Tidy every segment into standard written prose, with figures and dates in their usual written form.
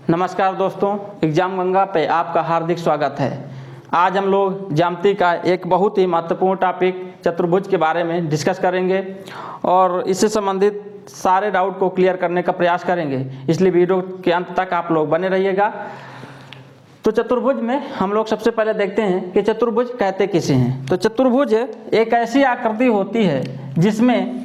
नमस्कार दोस्तों, एग्जाम गंगा पे आपका हार्दिक स्वागत है। आज हम लोग ज्यामिति का एक बहुत ही महत्वपूर्ण टॉपिक चतुर्भुज के बारे में डिस्कस करेंगे और इससे संबंधित सारे डाउट को क्लियर करने का प्रयास करेंगे, इसलिए वीडियो के अंत तक आप लोग बने रहिएगा। तो चतुर्भुज में हम लोग सबसे पहले देखते हैं कि चतुर्भुज कहते किसे हैं। तो चतुर्भुज एक ऐसी आकृति होती है जिसमें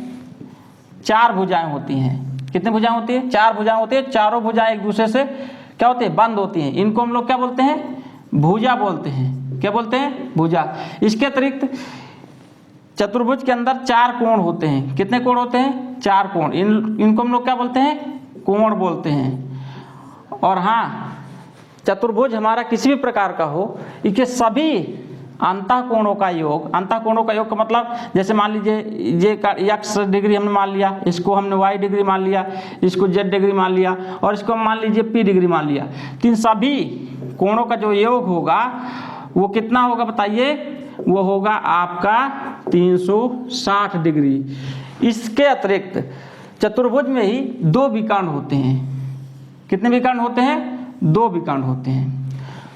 चार भुजाएं होती हैं। कितनी भुजाएं होती है? चार भुजाएं होती है। चारों भुजाएं एक दूसरे से क्या होती है? बंद होती हैं। इनको हम लोग क्या बोलते हैं? भुजा बोलते हैं। क्या बोलते हैं? भुजा। इसके अतिरिक्त चतुर्भुज के अंदर चार कोण होते हैं। कितने कोण होते हैं? चार कोण। इनको हम लोग क्या बोलते हैं? कोण बोलते हैं। और हाँ, चतुर्भुज हमारा किसी भी प्रकार का हो, इसके सभी अंतःकोणों का योग, अंतःकोणों का योग का मतलब जैसे मान लीजिए ये x डिग्री हमने मान लिया, इसको हमने y डिग्री मान लिया, इसको z डिग्री मान लिया और इसको मान लीजिए p डिग्री मान लिया। तो इन सभी कोणों का जो योग होगा वो कितना होगा बताइए? वो होगा आपका 360 डिग्री। इसके अतिरिक्त चतुर्भुज में ही दो विकर्ण होते हैं। कितने विकर्ण होते हैं? दो विकर्ण होते हैं।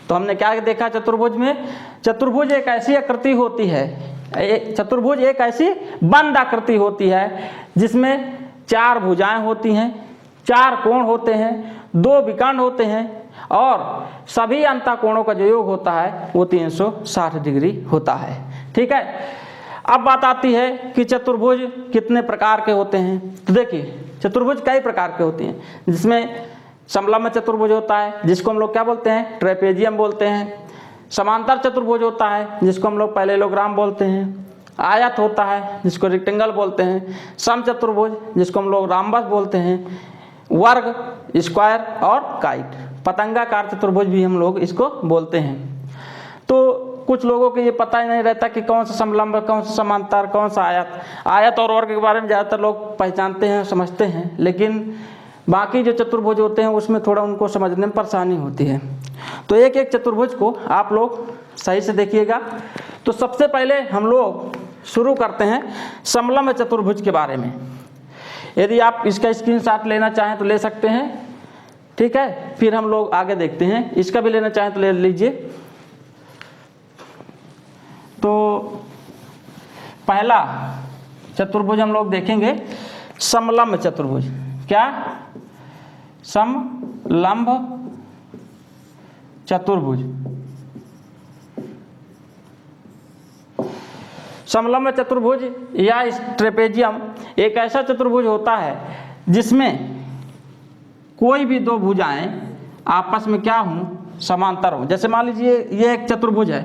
तो हमने क्या देखा चतुर्भुज में? चतुर्भुज एक ऐसी आकृति होती है, चतुर्भुज एक ऐसी बंद आकृति होती है जिसमें चार भुजाएं होती हैं, चार कोण होते हैं, दो विकर्ण होते हैं और सभी अंतःकोणों का जो योग होता है वो 360 डिग्री होता है। ठीक है। अब बात आती है कि चतुर्भुज कितने प्रकार के होते हैं। तो देखिए, चतुर्भुज कई प्रकार के होते हैं, जिसमें समलंब चतुर्भुज होता है जिसको हम लोग क्या बोलते हैं? ट्रेपेजियम बोलते हैं। समांतर चतुर्भुज होता है जिसको हम लोग पैरेललोग्राम बोलते हैं। आयत होता है जिसको रेक्टेंगल बोलते हैं। समचतुर्भुज जिसको हम लोग राम्बस बोलते हैं। वर्ग, स्क्वायर और काइट, पतंगाकार चतुर्भुज भी हम लोग इसको बोलते हैं। तो कुछ लोगों को ये पता ही नहीं रहता कि कौन सा समलंब, कौन सा समांतर, कौन सा आयत। आयत और वर्ग के बारे में ज़्यादातर लोग पहचानते हैं, समझते हैं, लेकिन बाकी जो चतुर्भुज होते हैं उसमें थोड़ा उनको समझने में परेशानी होती है। तो एक एक चतुर्भुज को आप लोग सही से देखिएगा। तो सबसे पहले हम लोग शुरू करते हैं समलंब चतुर्भुज के बारे में। यदि आप इसका स्क्रीनशॉट लेना चाहें तो ले सकते हैं। ठीक है, फिर हम लोग आगे देखते हैं। इसका भी लेना चाहें तो ले लीजिए। तो पहला चतुर्भुज हम लोग देखेंगे समलंब चतुर्भुज। क्या? समलंब चतुर्भुज। समलंब चतुर्भुज या ट्रेपेजियम एक ऐसा चतुर्भुज होता है जिसमें कोई भी दो भुजाएं आपस में क्या हों? समांतर हों। जैसे मान लीजिए ये एक चतुर्भुज है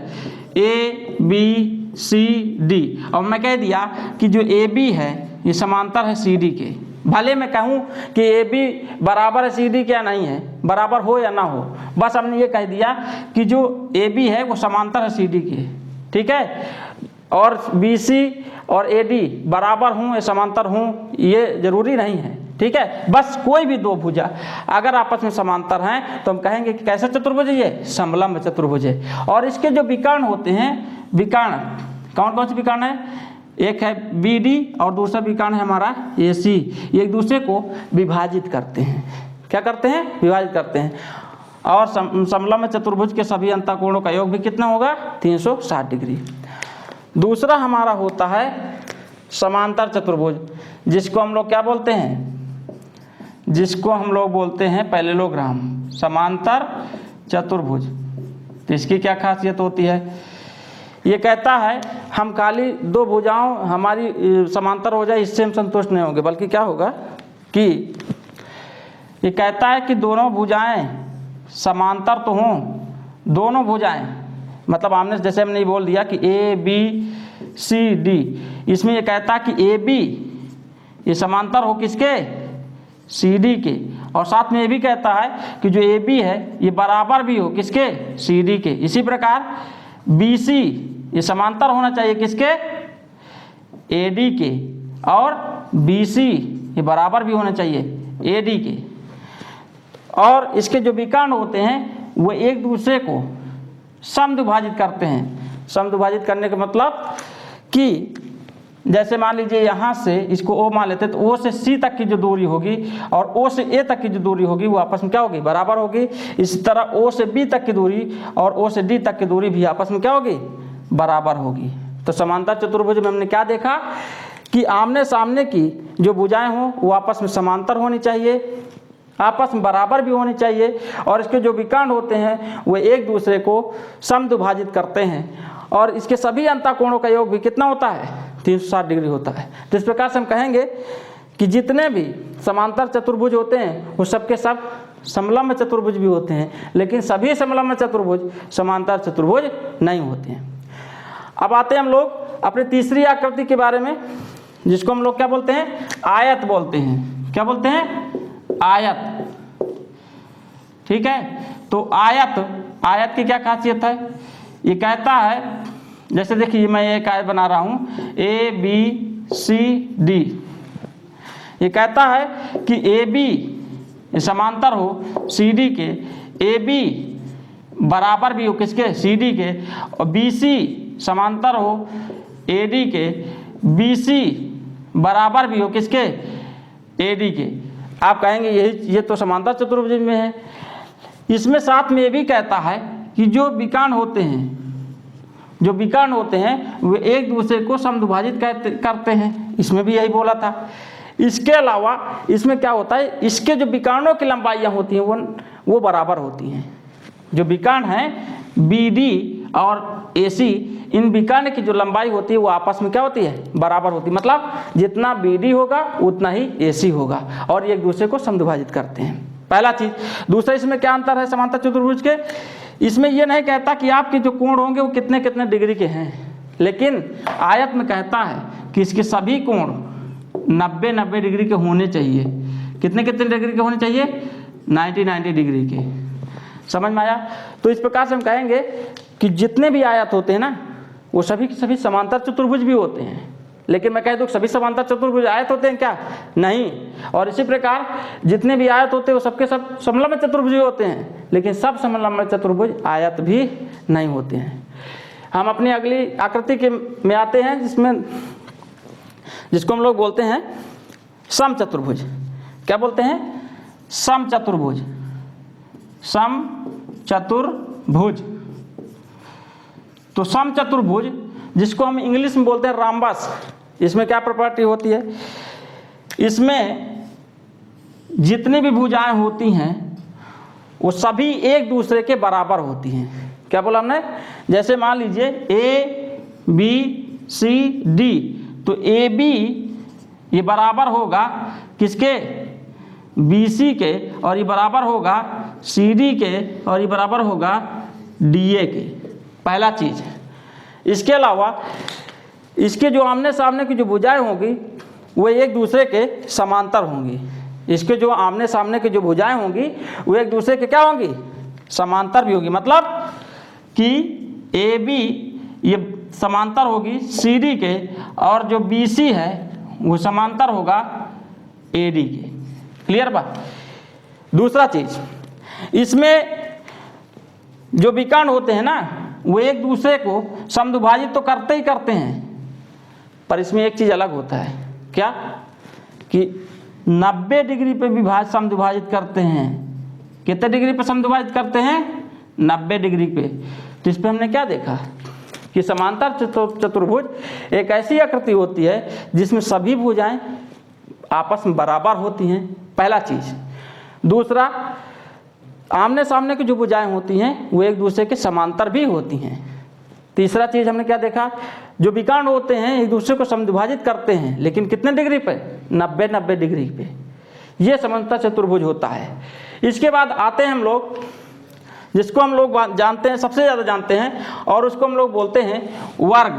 ABCD और मैं कह दिया कि जो AB है ये समांतर है CD के। भले मैं कहूँ कि AB बराबर है CD के या नहीं है, बराबर हो या ना हो, बस हमने ये कह दिया कि जो AB है वो समांतर है CD के। ठीक है। और BC और AD बराबर हूँ या समांतर हूँ ये जरूरी नहीं है। ठीक है। बस कोई भी दो भुजा अगर आपस में समांतर हैं तो हम कहेंगे कि कैसा चतुर्भुज है? ये समलंब चतुर्भुज है। और इसके जो विकर्ण होते हैं, विकर्ण कौन कौन से विकर्ण है? एक है BD और दूसरा विकर्ण है हमारा AC। ये एक दूसरे को विभाजित करते हैं। क्या करते हैं? विभाजित करते हैं। और समलंब चतुर्भुज के सभी अंतःकोणों का योग भी कितना होगा? 360 डिग्री। दूसरा हमारा होता है समांतर चतुर्भुज, जिसको हम लोग क्या बोलते हैं? जिसको हम लोग बोलते हैं पैरेललोग्राम। समांतर चतुर्भुज। तो इसकी क्या खासियत होती है? ये कहता है हम खाली दो भुजाओं हमारी समांतर हो जाए इससे हम संतुष्ट नहीं होंगे, बल्कि क्या होगा कि ये कहता है कि दोनों भुजाएं समांतर तो हों, दोनों भुजाएं मतलब आमने, जैसे हमने बोल दिया कि ABCD, इसमें ये कहता है कि AB ये समांतर हो किसके? CD के। और साथ में ये भी कहता है कि जो AB है ये बराबर भी हो किसके? CD के। इसी प्रकार BC ये समांतर होना चाहिए किसके? AD के। और BC ये बराबर भी होना चाहिए AD के। और इसके जो विकर्ण होते हैं वो एक दूसरे को समद्विभाजित करते हैं। समद्विभाजित करने का मतलब कि जैसे मान लीजिए यहाँ से इसको O मान लेते हैं, तो O से C तक की जो दूरी होगी और O से A तक की जो दूरी होगी वो आपस में क्या होगी, बराबर होगी। इसी तरह O से B तक की दूरी और O से D तक की दूरी भी आपस में क्या होगी, बराबर होगी। तो समांतर चतुर्भुज में हमने क्या देखा कि आमने सामने की जो भुजाएं हों वो आपस में समांतर होनी चाहिए, आपस में बराबर भी होनी चाहिए, और इसके जो विकर्ण होते हैं वो एक दूसरे को समद्विभाजित करते हैं, और इसके सभी अंतःकोणों का योग भी कितना होता है, 360 डिग्री होता है। तो इस प्रकार से हम कहेंगे कि जितने भी समांतर चतुर्भुज होते हैं वो सबके सब समलंब चतुर्भुज भी होते हैं, लेकिन सभी समलंब चतुर्भुज समांतर चतुर्भुज नहीं होते हैं। अब आते हैं हम लोग अपनी तीसरी आकृति के बारे में, जिसको हम लोग क्या बोलते हैं, आयत बोलते हैं। क्या बोलते हैं, आयत। ठीक है, तो आयत की क्या खासियत है, ये कहता है, जैसे देखिए मैं एक आयत बना रहा हूँ ABCD। ये कहता है कि AB समांतर हो CD के, AB बराबर भी हो किसके, CD के, और BC समांतर हो AD के, BC बराबर भी हो किसके, AD के। आप कहेंगे ये तो समांतर चतुर्भुज में है। इसमें साथ में ये भी कहता है कि जो विकर्ण होते हैं वे एक दूसरे को समद्विभाजित करते हैं, इसमें भी यही बोला था। इसके अलावा इसमें क्या होता है, इसके जो विकर्णों की लंबाइयाँ होती हैं वो बराबर होती हैं। जो विकर्ण हैं BD और AC, इन विकर्ण की जो लंबाई होती है वो आपस में क्या होती है, बराबर होती है। मतलब जितना BD होगा उतना ही AC होगा, और ये एक दूसरे को समद्विभाजित करते हैं, पहला चीज। दूसरा, इसमें क्या अंतर है समांतर चतुर्भुज के, इसमें ये नहीं कहता कि आपके जो कोण होंगे वो कितने कितने डिग्री के हैं, लेकिन आयत में कहता है कि इसके सभी कोण 90-90 डिग्री के होने चाहिए। कितने कितने डिग्री के होने चाहिए, 90-90 डिग्री के। समझ में आया। तो इस प्रकार से हम कहेंगे कि जितने भी आयत होते हैं ना वो सभी के सभी समांतर चतुर्भुज भी होते हैं, लेकिन मैं कह दूं सभी समांतर चतुर्भुज आयत होते हैं क्या, नहीं। और इसी प्रकार जितने भी आयत होते हैं वो सबके सब समलंब चतुर्भुज होते हैं, लेकिन सब समलंब चतुर्भुज आयत भी नहीं होते हैं। हम अपनी अगली आकृति के में आते हैं, जिसको हम लोग बोलते हैं समचतुर्भुज। क्या बोलते हैं, समचतुर्भुज। समचतुर्भुज, तो समचतुर्भुज जिसको हम इंग्लिश में बोलते हैं राम्बस, इसमें क्या प्रॉपर्टी होती है, इसमें जितनी भी भुजाएं होती हैं वो सभी एक दूसरे के बराबर होती हैं। क्या बोला हमने, जैसे मान लीजिए ABCD, तो AB ये बराबर होगा किसके, BC के, और ये बराबर होगा CD के, और ये बराबर होगा DA के। पहला चीज। इसके अलावा इसके जो आमने सामने की जो भुजाएं होंगी वो एक दूसरे के समांतर होंगी। इसके जो आमने सामने की जो भुजाएं होंगी वो एक दूसरे के क्या होंगी, समांतर भी होगी। मतलब कि AB ये समांतर होगी CD के, और जो BC है वो समांतर होगा AD के। क्लियर बात। दूसरा चीज, इसमें जो विकर्ण होते हैं ना वो एक दूसरे को समद्विभाजित तो करते ही करते हैं, पर इसमें एक चीज अलग होता है, क्या, कि 90 डिग्री पे भी समद्विभाजित करते हैं। कितने डिग्री पे समद्विभाजित करते हैं, 90 डिग्री पे। तो इस पे हमने क्या देखा कि समांतर चतुर्भुज एक ऐसी आकृति होती है जिसमें सभी भुजाएं आपस में बराबर होती हैं, पहला चीज। दूसरा, आमने सामने की जो भुजाएं होती हैं वो एक दूसरे के समांतर भी होती हैं। तीसरा चीज हमने क्या देखा, जो विकर्ण होते हैं एक दूसरे को समद्विभाजित करते हैं, लेकिन कितने डिग्री पे, 90-90 डिग्री पे। ये समांतर चतुर्भुज होता है। इसके बाद आते हैं हम लोग जिसको हम लोग जानते हैं, सबसे ज्यादा जानते हैं, और उसको हम लोग बोलते हैं वर्ग।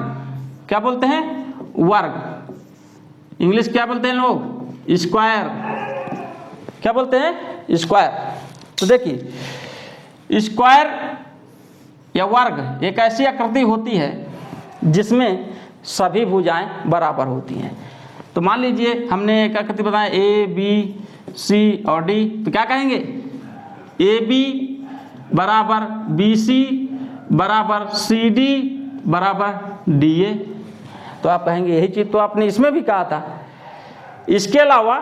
क्या बोलते हैं, वर्ग। इंग्लिश क्या बोलते हैं लोग, स्क्वायर। क्या बोलते हैं, स्क्वायर। तो देखिए, स्क्वायर या वर्ग एक ऐसी आकृति होती है जिसमें सभी भुजाएं बराबर होती हैं। तो मान लीजिए हमने एक आकृति बताया ABC और D, तो क्या कहेंगे, AB बराबर BC बराबर CD बराबर DA। तो आप कहेंगे यही चीज़ तो आपने इसमें भी कहा था। इसके अलावा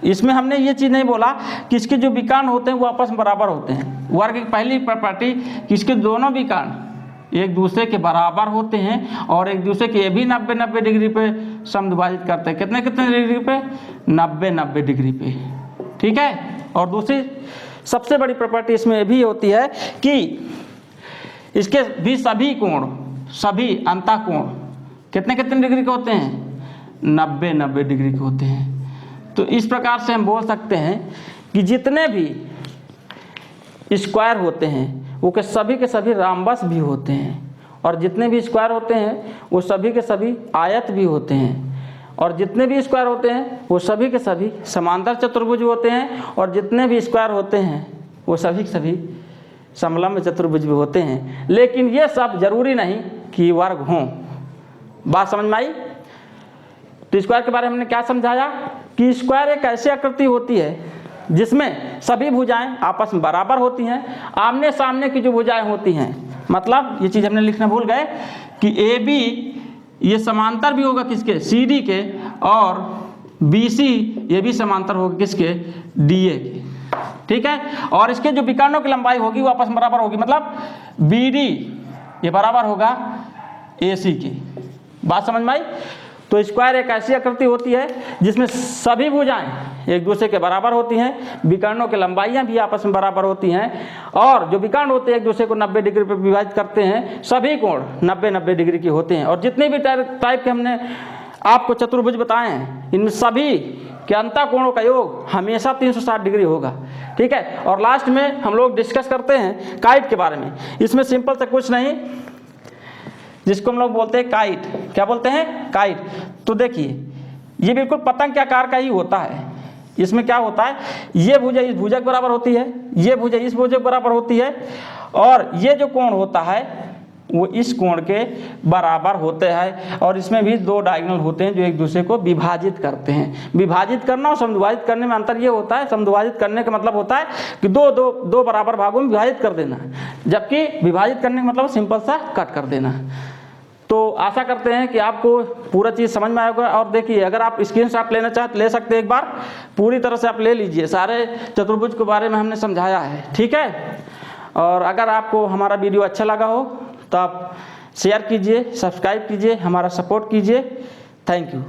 इसमें हमने ये चीज़ नहीं बोला कि इसके जो विकर्ण होते हैं वो आपस में बराबर होते हैं। वर्ग की पहली प्रॉपर्टी कि इसके दोनों विकर्ण एक दूसरे के बराबर होते हैं और एक दूसरे के ये भी 90-90 डिग्री पे समद्विभाजित करते हैं। कितने कितने डिग्री पे? 90-90 डिग्री पे। ठीक है। और दूसरी सबसे बड़ी प्रॉपर्टी इसमें ये भी होती है कि इसके भी सभी कोण, सभी अंतःकोण कितने कितने डिग्री के होते हैं? 90-90 डिग्री के होते हैं। तो इस प्रकार से हम बोल सकते हैं कि जितने भी स्क्वायर होते हैं वो के सभी राम्बस भी होते हैं, और जितने भी स्क्वायर होते हैं वो सभी के सभी आयत भी होते हैं, और जितने भी स्क्वायर होते हैं वो सभी के सभी समांतर चतुर्भुज होते हैं, और जितने भी स्क्वायर होते हैं वो सभी के सभी समलंब चतुर्भुज भी होते हैं। लेकिन ये सब जरूरी नहीं कि वर्ग हों। बात समझ में आई? तो स्क्वायर के बारे में हमने क्या समझाया कि स्क्वायर एक ऐसी आकृति होती है जिसमें सभी भुजाएं आपस में बराबर होती हैं। आमने सामने की जो भुजाएं होती हैं, मतलब ये चीज़ हमने लिखना भूल गए कि ए बी ये समांतर भी होगा किसके? सी डी के, और बी सी ये भी समांतर होगा किसके? डी ए के। ठीक है। और इसके जो विकर्णों की लंबाई होगी वो आपस में बराबर होगी, मतलब बी डी ये बराबर होगा ए सी की। बात समझ में आई? तो स्क्वायर एक ऐसी आकृति होती है जिसमें सभी भुजाएं एक दूसरे के बराबर होती हैं, विकर्णों की लंबाइयां भी आपस में बराबर होती हैं, और जो विकर्ण होते हैं एक दूसरे को 90 डिग्री पर विभाजित करते हैं। सभी कोण 90-90 डिग्री के होते हैं, और जितने भी टाइप के हमने आपको चतुर्भुज बताए हैं इनमें सभी के अंतःकोणों का योग हमेशा 360 डिग्री होगा। ठीक है। और लास्ट में हम लोग डिस्कस करते हैं काइट के बारे में। इसमें सिंपल से कुछ नहीं, जिसको हम लोग बोलते हैं काइट। क्या बोलते हैं? काइट। तो देखिए ये बिल्कुल पतंग के आकार का ही होता है। इसमें क्या होता है, ये भुजा इस भुजा के बराबर होती है, ये भुजा इस भुजा के बराबर होती है, और ये जो कोण होता है वो इस कोण के बराबर होते हैं, और इसमें भी दो डायगोनल होते हैं जो एक दूसरे को विभाजित करते हैं। विभाजित करना और समद्विभाजित करने में अंतर ये होता है, समद्विभाजित करने का मतलब होता है कि दो बराबर भागों में विभाजित कर देना, जबकि विभाजित करने का मतलब सिंपल सा कट कर देना। तो आशा करते हैं कि आपको पूरा चीज़ समझ में आएगा। और देखिए अगर आप स्क्रीनशॉट लेना चाहें तो ले सकते हैं, एक बार पूरी तरह से आप ले लीजिए। सारे चतुर्भुज के बारे में हमने समझाया है। ठीक है। और अगर आपको हमारा वीडियो अच्छा लगा हो तो आप शेयर कीजिए, सब्सक्राइब कीजिए, हमारा सपोर्ट कीजिए। Thank you.